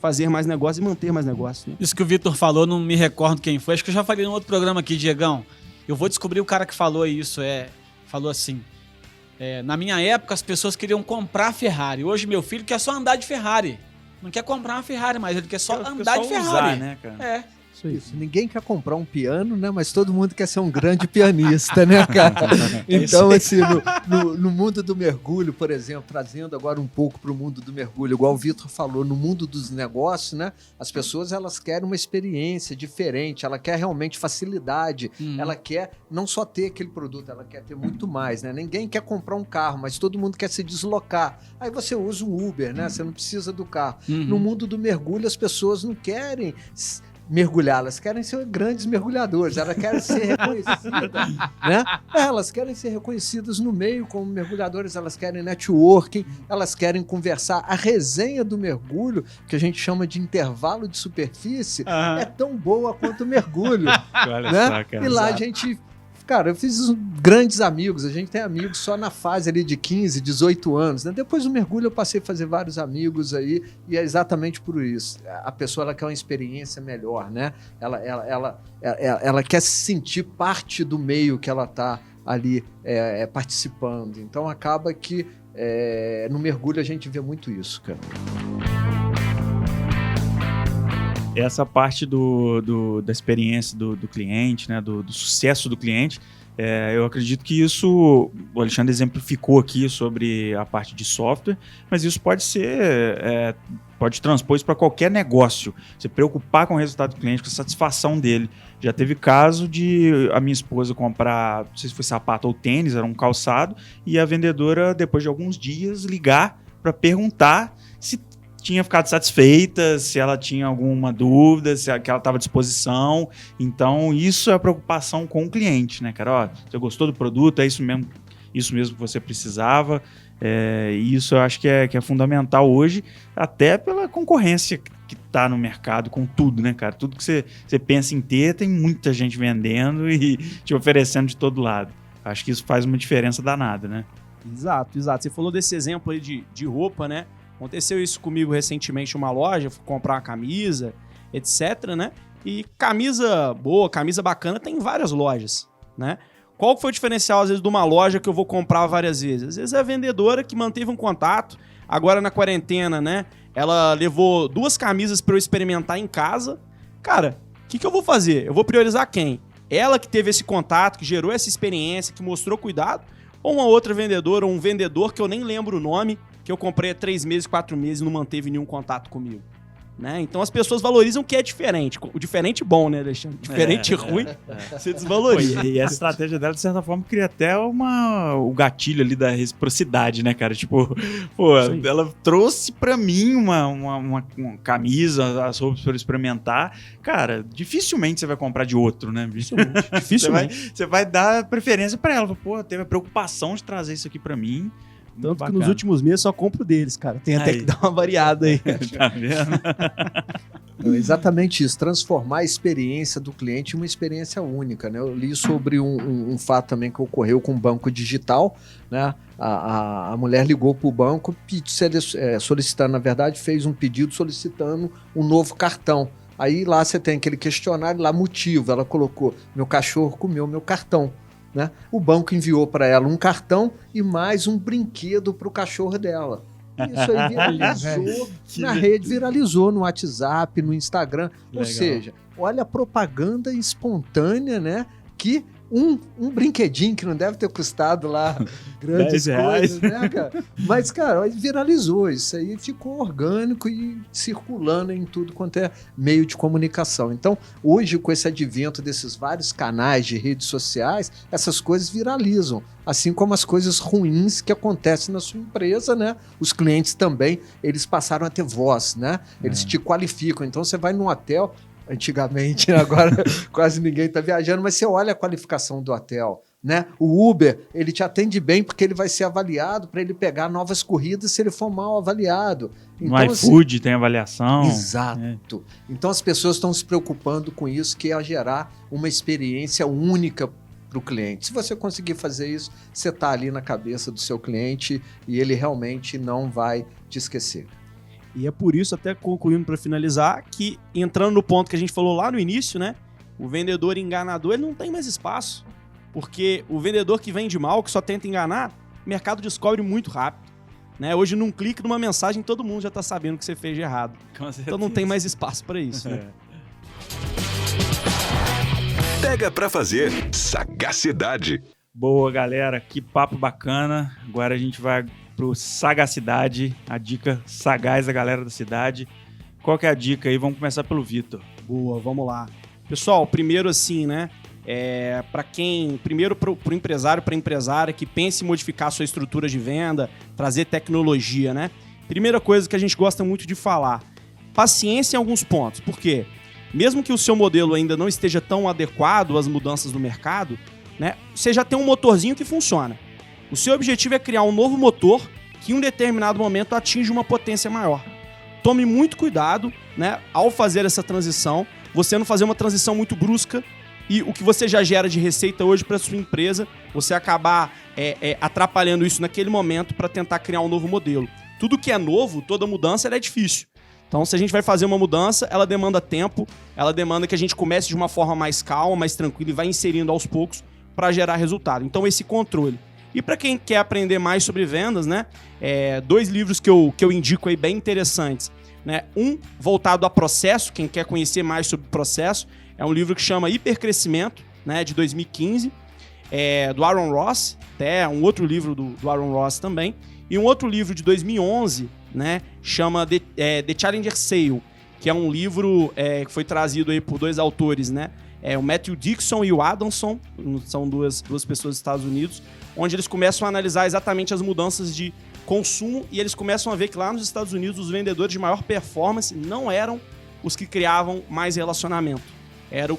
fazer mais negócio e manter mais negócio, né? Isso que o Vitor falou, não me recordo quem foi. Acho que eu já falei em outro programa aqui, Diegão. Eu vou descobrir o cara que falou isso. Falou assim, na minha época as pessoas queriam comprar Ferrari. Hoje meu filho quer só andar de Ferrari. Não quer comprar uma Ferrari, mas ele quer só andar de Ferrari. Usar, né, cara? Isso. Ninguém quer comprar um piano, né? Mas todo mundo quer ser um grande pianista, né, cara? Então, assim, no mundo do mergulho, por exemplo, trazendo agora um pouco para o mundo do mergulho, igual o Vitor falou, no mundo dos negócios, né? As pessoas, elas querem uma experiência diferente, ela quer realmente facilidade, ela quer não só ter aquele produto, ela quer ter muito mais, né? Ninguém quer comprar um carro, mas todo mundo quer se deslocar. Aí você usa um Uber, né? Você não precisa do carro. No mundo do mergulho, as pessoas não querem mergulhar, elas querem ser grandes mergulhadores, elas querem ser reconhecidas, né? Elas querem ser reconhecidas no meio como mergulhadores, elas querem networking, elas querem conversar. A resenha do mergulho, que a gente chama de intervalo de superfície, é tão boa quanto o mergulho. Olha né? só, cara. E lá a gente... Cara, eu fiz grandes amigos, a gente tem amigos só na fase ali de 15, 18 anos, né? Depois do mergulho eu passei a fazer vários amigos aí, e é exatamente por isso. A pessoa ela quer uma experiência melhor, né? Ela quer se sentir parte do meio que ela está ali participando. Então acaba que no mergulho a gente vê muito isso, cara. Essa parte da experiência do cliente, né, do sucesso do cliente, eu acredito que isso, o Alexandre exemplificou aqui sobre a parte de software, mas isso pode ser, pode transpor isso para qualquer negócio. Você preocupar com o resultado do cliente, com a satisfação dele. Já teve caso de a minha esposa comprar, não sei se foi sapato ou tênis, era um calçado, e a vendedora, depois de alguns dias, ligar para perguntar se tinha ficado satisfeita, se ela tinha alguma dúvida, que ela estava à disposição. Então, isso é a preocupação com o cliente, né, cara? Ó, você gostou do produto, é isso mesmo que você precisava. E isso eu acho que é fundamental hoje, até pela concorrência que está no mercado com tudo, né, cara? Tudo que você pensa em ter, tem muita gente vendendo e te oferecendo de todo lado. Acho que isso faz uma diferença danada, né? Exato. Você falou desse exemplo aí de roupa, né? Aconteceu isso comigo recentemente em uma loja, fui comprar uma camisa, etc, né? E camisa boa, camisa bacana tem em várias lojas, né? Qual foi o diferencial, às vezes, de uma loja que eu vou comprar várias vezes? Às vezes é a vendedora que manteve um contato, agora na quarentena, né? Ela levou 2 camisas para eu experimentar em casa. Cara, o que eu vou fazer? Eu vou priorizar quem? Ela que teve esse contato, que gerou essa experiência, que mostrou cuidado, ou uma outra vendedora, ou um vendedor que eu nem lembro o nome, que eu comprei há 3 meses, 4 meses e não manteve nenhum contato comigo, né? Então as pessoas valorizam o que é diferente. O diferente bom, né, Alexandre? Diferente e ruim, você desvaloriza. E essa estratégia dela, de certa forma, cria até o gatilho ali da reciprocidade, né, cara? Tipo, ela trouxe pra mim uma camisa, as roupas pra eu experimentar. Cara, dificilmente você vai comprar de outro, né? Dificilmente. Você vai dar preferência pra ela. Pô, teve a preocupação de trazer isso aqui pra mim. Tanto bacana. Que nos últimos meses só compro deles, cara. Tem até que dar uma variada aí. Tá vendo? É exatamente isso, transformar a experiência do cliente em uma experiência única, né? Eu li sobre um fato também que ocorreu com o banco digital, né? A mulher ligou para o banco solicitando, na verdade, fez um pedido solicitando um novo cartão. Aí lá você tem aquele questionário, lá motivo, ela colocou, meu cachorro comeu meu cartão. Né? O banco enviou para ela um cartão e mais um brinquedo para o cachorro dela. Isso aí viralizou na rede, viralizou no WhatsApp, no Instagram. Legal. Ou seja, olha a propaganda espontânea, né? Que um brinquedinho que não deve ter custado lá grandes coisas, né, cara? Mas, cara, viralizou. Isso aí ficou orgânico e circulando em tudo quanto é meio de comunicação. Então, hoje, com esse advento desses vários canais de redes sociais, essas coisas viralizam. Assim como as coisas ruins que acontecem na sua empresa, né? Os clientes também, eles passaram a ter voz, né? Eles te qualificam. Então, você vai num hotel... Antigamente, agora quase ninguém está viajando, mas você olha a qualificação do hotel, né? O Uber, ele te atende bem porque ele vai ser avaliado para ele pegar novas corridas se ele for mal avaliado. Então, no iFood tem avaliação. Exato. Então as pessoas estão se preocupando com isso, que é gerar uma experiência única para o cliente. Se você conseguir fazer isso, você está ali na cabeça do seu cliente e ele realmente não vai te esquecer. E é por isso, até concluindo para finalizar, que entrando no ponto que a gente falou lá no início, né? O vendedor enganador, ele não tem mais espaço. Porque o vendedor que vende mal, que só tenta enganar, o mercado descobre muito rápido. Né? Hoje, num clique, numa mensagem, todo mundo já está sabendo o que você fez de errado. Então não tem mais espaço para isso. Né? Pega para fazer sagacidade. Boa, galera. Que papo bacana. Agora a gente vai pro Sagacidade, a dica sagaz da galera da cidade. Qual que é a dica aí? Vamos começar pelo Vitor. Boa, vamos lá. Pessoal, primeiro assim, né? Primeiro pro empresário, pra empresária que pense em modificar a sua estrutura de venda, trazer tecnologia, né? Primeira coisa que a gente gosta muito de falar, paciência em alguns pontos. Por quê? Mesmo que o seu modelo ainda não esteja tão adequado às mudanças do mercado, né? Você já tem um motorzinho que funciona. O seu objetivo é criar um novo motor que em um determinado momento atinja uma potência maior. Tome muito cuidado, né, ao fazer essa transição, você não fazer uma transição muito brusca e o que você já gera de receita hoje para sua empresa, você acabar atrapalhando isso naquele momento para tentar criar um novo modelo. Tudo que é novo, toda mudança, ela é difícil. Então, se a gente vai fazer uma mudança, ela demanda tempo, ela demanda que a gente comece de uma forma mais calma, mais tranquila e vai inserindo aos poucos para gerar resultado. Então, esse controle. E para quem quer aprender mais sobre vendas, né, 2 livros que eu indico aí bem interessantes. Né? Um voltado a processo, quem quer conhecer mais sobre processo, é um livro que chama Hipercrescimento, né, de 2015, do Aaron Ross, até um outro livro do Aaron Ross também, e um outro livro de 2011, né, chama The Challenger Sale, que é um livro que foi trazido aí por 2 autores, né, o Matthew Dixon e o Adamson, são duas pessoas dos Estados Unidos, onde eles começam a analisar exatamente as mudanças de consumo e eles começam a ver que lá nos Estados Unidos os vendedores de maior performance não eram os que criavam mais relacionamento, eram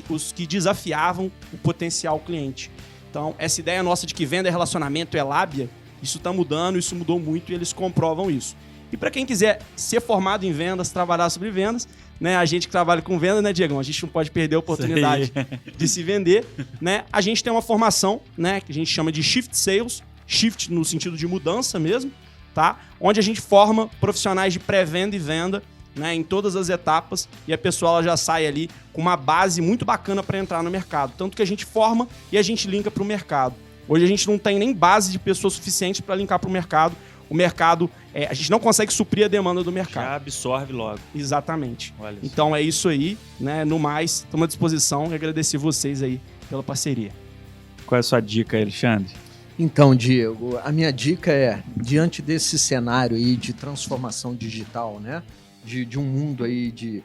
os que desafiavam o potencial cliente. Então, essa ideia nossa de que venda é relacionamento, é lábia, isso está mudando, isso mudou muito e eles comprovam isso. E para quem quiser ser formado em vendas, trabalhar sobre vendas, né, a gente que trabalha com venda, né, Diegão? A gente não pode perder a oportunidade de se vender, né? A gente tem uma formação, né, que a gente chama de Shift Sales, Shift no sentido de mudança mesmo, tá? Onde a gente forma profissionais de pré-venda e venda, né, em todas as etapas, e a pessoa ela já sai ali com uma base muito bacana para entrar no mercado. Tanto que a gente forma e a gente linka para o mercado. Hoje a gente não tem nem base de pessoas suficientes para linkar para o mercado. O mercado, a gente não consegue suprir a demanda do mercado. Já absorve logo. Exatamente. Olha então isso. É isso aí, né? No mais, estamos à disposição e agradecer vocês aí pela parceria. Qual é a sua dica, Alexandre? Então, Diego, a minha dica é, diante desse cenário aí de transformação digital, né? De um mundo aí de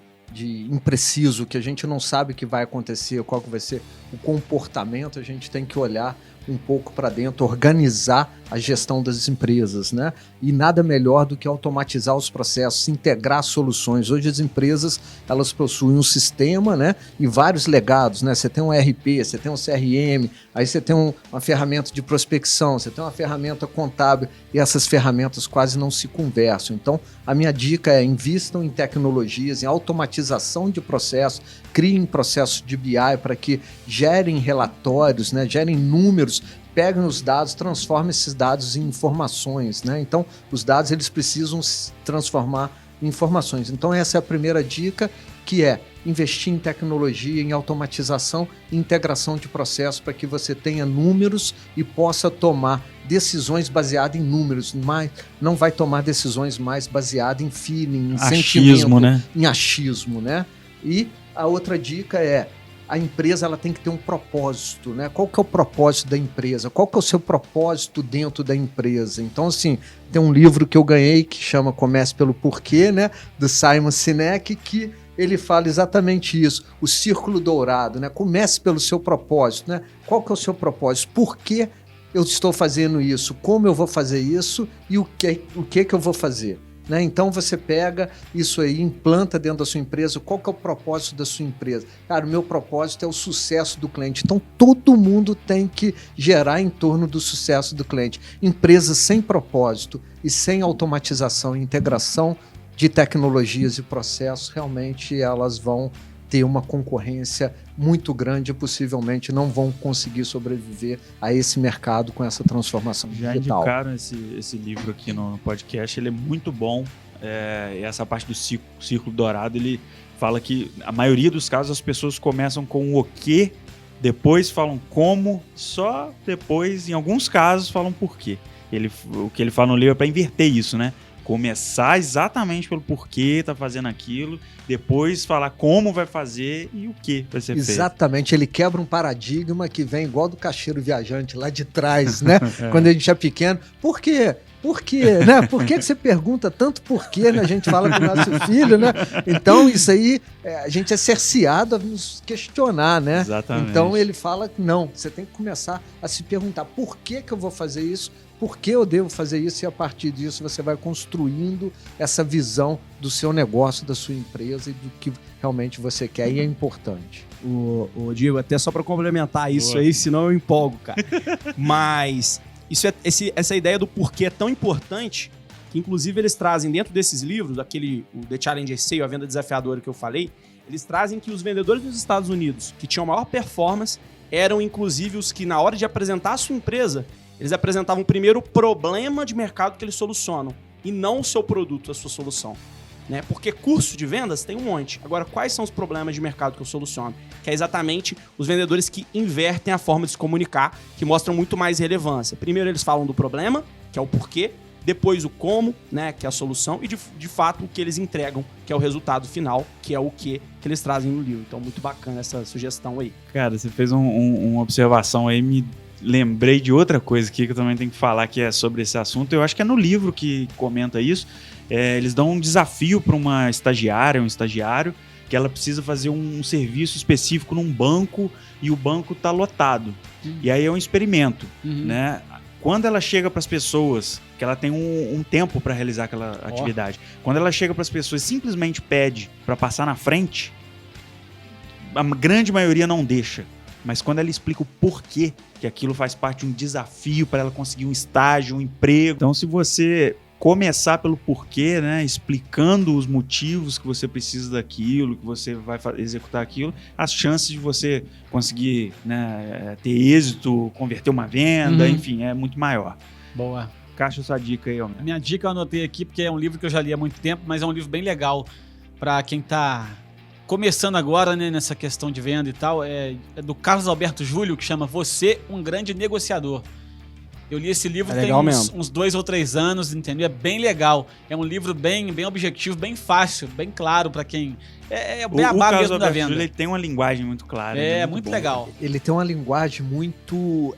impreciso, que a gente não sabe o que vai acontecer, qual que vai ser o comportamento, a gente tem que olhar um pouco para dentro, organizar a gestão das empresas, né? E nada melhor do que automatizar os processos, integrar soluções. Hoje as empresas, elas possuem um sistema, né? E vários legados, né? Você tem um ERP, você tem um CRM, aí você tem uma ferramenta de prospecção, você tem uma ferramenta contábil e essas ferramentas quase não se conversam. Então, a minha dica é invistam em tecnologias, em automatização de processos, criem processos de BI para que gerem relatórios, né? Gerem números, peguem os dados, transformem esses dados em informações, né? Então, os dados eles precisam se transformar em informações. Então, essa é a primeira dica, que é investir em tecnologia, em automatização e integração de processos para que você tenha números e possa tomar decisões baseadas em números, mas não vai tomar decisões mais baseadas em feeling, em sentimento, né? em achismo, né? E a outra dica é a empresa ela tem que ter um propósito, né? Qual que é o propósito da empresa? Qual que é o seu propósito dentro da empresa? Então, assim, tem um livro que eu ganhei que chama Comece pelo Porquê, né? Do Simon Sinek, que ele fala exatamente isso, o círculo dourado, né? Comece pelo seu propósito, né? Qual que é o seu propósito? Por que eu estou fazendo isso? Como eu vou fazer isso? E o que eu vou fazer? Né? Então você pega isso aí, implanta dentro da sua empresa. Qual que é o propósito da sua empresa? Cara, o meu propósito é o sucesso do cliente. Então todo mundo tem que gerar em torno do sucesso do cliente. Empresas sem propósito e sem automatização e integração de tecnologias e processos, realmente elas vão ter uma concorrência muito grande e possivelmente não vão conseguir sobreviver a esse mercado com essa transformação Já digital. indicaram esse livro aqui no podcast, ele é muito bom. Essa parte do círculo dourado, ele fala que a maioria dos casos as pessoas começam com o quê, depois falam como, só depois, em alguns casos, falam por quê. O que ele fala no livro é para inverter isso, né? Começar exatamente pelo porquê tá fazendo aquilo, depois falar como vai fazer e o que vai ser feito. Exatamente, ele quebra um paradigma que vem igual do caixeiro viajante lá de trás, né? Quando a gente é pequeno. Por quê? Por quê? Né? Por que você pergunta tanto por quê, né? A gente fala com o nosso filho, né? Então, isso aí, a gente é cerceado a nos questionar, né? Exatamente. Então, ele fala que não, você tem que começar a se perguntar por que eu vou fazer isso, por que eu devo fazer isso, e a partir disso você vai construindo essa visão do seu negócio, da sua empresa e do que realmente você quer, e é importante. O Diego, até só para complementar isso aí, senão eu empolgo, cara. Mas essa ideia do porquê é tão importante que, inclusive, eles trazem dentro desses livros, o The Challenger Sale, a venda desafiadora que eu falei, eles trazem que os vendedores dos Estados Unidos que tinham maior performance eram, inclusive, os que, na hora de apresentar a sua empresa, eles apresentavam primeiro o problema de mercado que eles solucionam e não o seu produto, a sua solução. Né? Porque curso de vendas tem um monte. Agora, quais são os problemas de mercado que eu soluciono? Que é exatamente os vendedores que invertem a forma de se comunicar, que mostram muito mais relevância. Primeiro eles falam do problema, que é o porquê, depois o como, né, que é a solução, e de fato o que eles entregam, que é o resultado final, que é o que eles trazem no livro. Então, muito bacana essa sugestão aí. Cara, você fez uma observação aí, me lembrei de outra coisa aqui que eu também tenho que falar, que é sobre esse assunto. Eu acho que é no livro que comenta isso. Eles dão um desafio para uma estagiária, um estagiário, que ela precisa fazer um serviço específico num banco e o banco está lotado. E aí é um experimento, né? Quando ela chega para as pessoas, que ela tem um tempo para realizar aquela atividade, quando ela chega para as pessoas e simplesmente pede para passar na frente, a grande maioria não deixa. Mas quando ela explica o porquê que aquilo faz parte de um desafio para ela conseguir um estágio, um emprego. Então, se você começar pelo porquê, né, explicando os motivos que você precisa daquilo, que você vai executar aquilo, as chances de você conseguir, né, ter êxito, converter uma venda, enfim, é muito maior. Boa. Caixa sua dica aí, Homero. A minha dica eu anotei aqui porque é um livro que eu já li há muito tempo, mas é um livro bem legal para quem tá começando agora, né, nessa questão de venda e tal. É do Carlos Alberto Júlio, que chama Você, um Grande Negociador. Eu li esse livro tem uns 2 ou 3 anos, entendeu? É bem legal. É um livro bem objetivo, bem fácil, bem claro para quem... É bem a barra mesmo da venda. Ele tem uma linguagem muito clara. É muito legal. Ele tem uma linguagem muito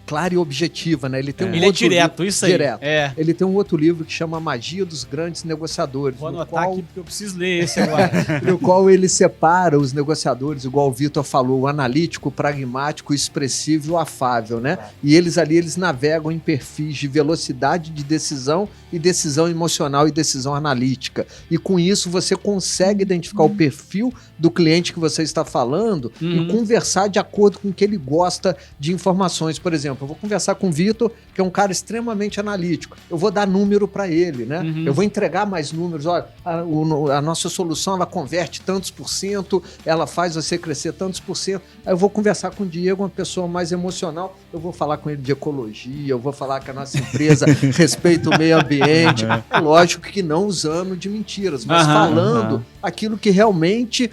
clara e objetiva, né? Ele tem Ele é direto, isso aí. Direto. Ele tem um outro livro que chama A Magia dos Grandes Negociadores. Vou anotar aqui porque eu preciso ler esse agora. No qual ele separa os negociadores, igual o Vitor falou, o analítico, o pragmático, o expressivo e o afável, né? E eles navegam em perfis de velocidade de decisão e decisão emocional e decisão analítica. E com isso você consegue identificar o perfil do cliente que você está falando e conversar de acordo com o que ele gosta de informações. Por exemplo, eu vou conversar com o Vitor, que é um cara extremamente analítico. Eu vou dar número para ele, né? Eu vou entregar mais números. Olha, a nossa solução, ela converte tantos %, ela faz você crescer tantos %. Aí eu vou conversar com o Diego, uma pessoa mais emocional. Eu vou falar com ele de ecologia, eu vou falar que a nossa empresa respeita o meio ambiente. Lógico que não usando de mentiras, mas falando aquilo que realmente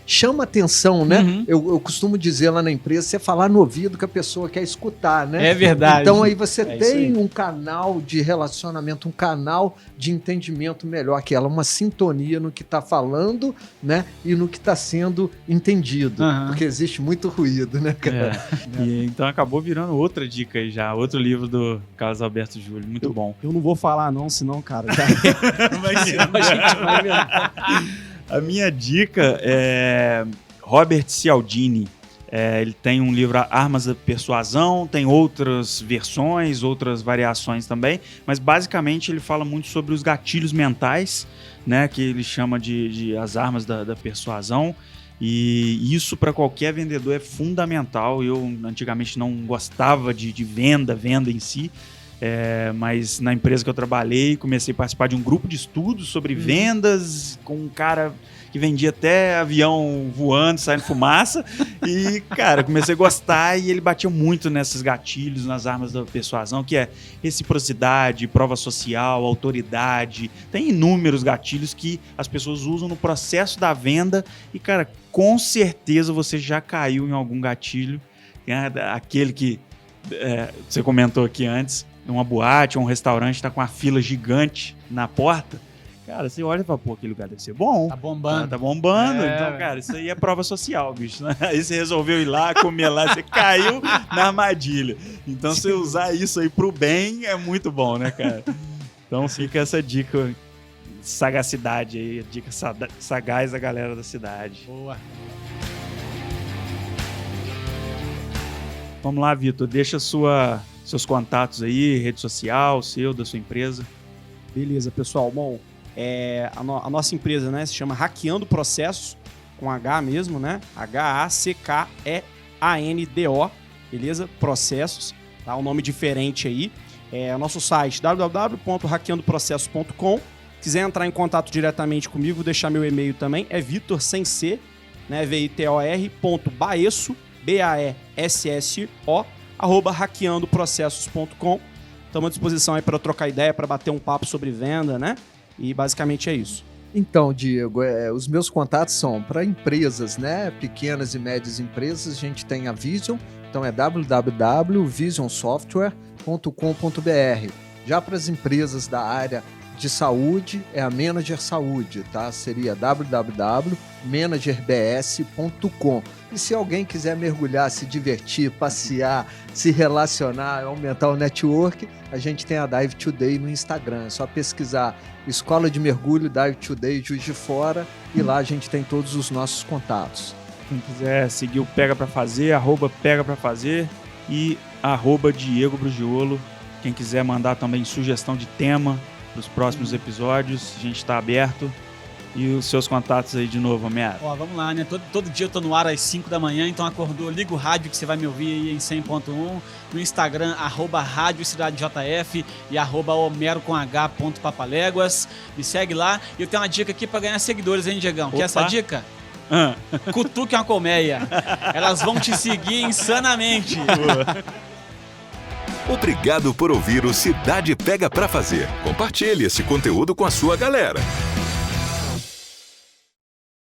chama atenção, né? Eu costumo dizer lá na empresa, você falar no ouvido que a pessoa quer escutar, né? É verdade. Então aí você tem um canal de relacionamento, um canal de entendimento melhor que ela, uma sintonia no que está falando, né? E no que está sendo entendido. Porque existe muito ruído, né, cara? E então acabou virando outra dica aí já, outro livro do Carlos Alberto Júlio, muito bom. Eu não vou falar não, senão, cara, já A minha dica é Robert Cialdini. Ele tem um livro Armas da Persuasão, tem outras versões, outras variações também, mas basicamente ele fala muito sobre os gatilhos mentais, né, que ele chama de as armas da persuasão. E isso para qualquer vendedor é fundamental. Eu antigamente não gostava de venda em si, mas na empresa que eu trabalhei comecei a participar de um grupo de estudos sobre vendas com um cara que vendia até avião voando, saindo fumaça, e, cara, comecei a gostar e ele batia muito nesses gatilhos, nas armas da persuasão, que é reciprocidade, prova social, autoridade, tem inúmeros gatilhos que as pessoas usam no processo da venda e, cara, com certeza você já caiu em algum gatilho, aquele que você comentou aqui antes, numa boate ou um restaurante está com uma fila gigante na porta. Cara, você olha e fala, pô, aquele lugar deve ser bom. Tá bombando. Tá bombando. Então, cara, isso aí é prova social, bicho. Né? Aí você resolveu ir lá, comer lá, você caiu na armadilha. Então, você usar isso aí pro bem é muito bom, né, cara? Então, fica essa dica, sagacidade aí, dica sagaz da galera da cidade. Boa. Vamos lá, Vitor, deixa seus contatos aí, rede social, da sua empresa. Beleza, pessoal. Bom, a nossa empresa, né, se chama Hackeando Processos, com H mesmo, né? HACKEANDO, beleza? Processos, tá? Um nome diferente aí. O nosso site, www.hackeandoprocessos.com. Quiser entrar em contato diretamente comigo, vou deixar meu e-mail também, é Vitor sem C, né? vitor.baesso, BAESSO, @hackeandoprocessos.com. Estamos à disposição aí para trocar ideia, para bater um papo sobre venda, né? E basicamente é isso. Então, Diego, os meus contatos são para empresas, né? Pequenas e médias empresas. A gente tem a Vision, então é www.visionsoftware.com.br. Já para as empresas da área de saúde é a Manager Saúde, tá? Seria www.managerbs.com. E se alguém quiser mergulhar, se divertir, passear, se relacionar, aumentar o network, a gente tem a Dive Today no Instagram. É só pesquisar Escola de Mergulho Dive Today Juiz de Fora e lá a gente tem todos os nossos contatos. Quem quiser seguir o Pega Pra Fazer, @Pega Pra Fazer e @Diego Brugiolo. Quem quiser mandar também sugestão de tema para os próximos episódios, a gente está aberto. E os seus contatos aí de novo, Homero. Ó, vamos lá, né? Todo dia eu tô no ar às 5 da manhã, então acordou, liga o rádio que você vai me ouvir aí em 100.1. No Instagram, @Rádio Cidade JF e @homero.papaléguas. Me segue lá. E eu tenho uma dica aqui para ganhar seguidores, hein, Diegão? Quer essa dica? Cutuque uma colmeia. Elas vão te seguir insanamente. Obrigado por ouvir o Cidade Pega Pra Fazer. Compartilhe esse conteúdo com a sua galera.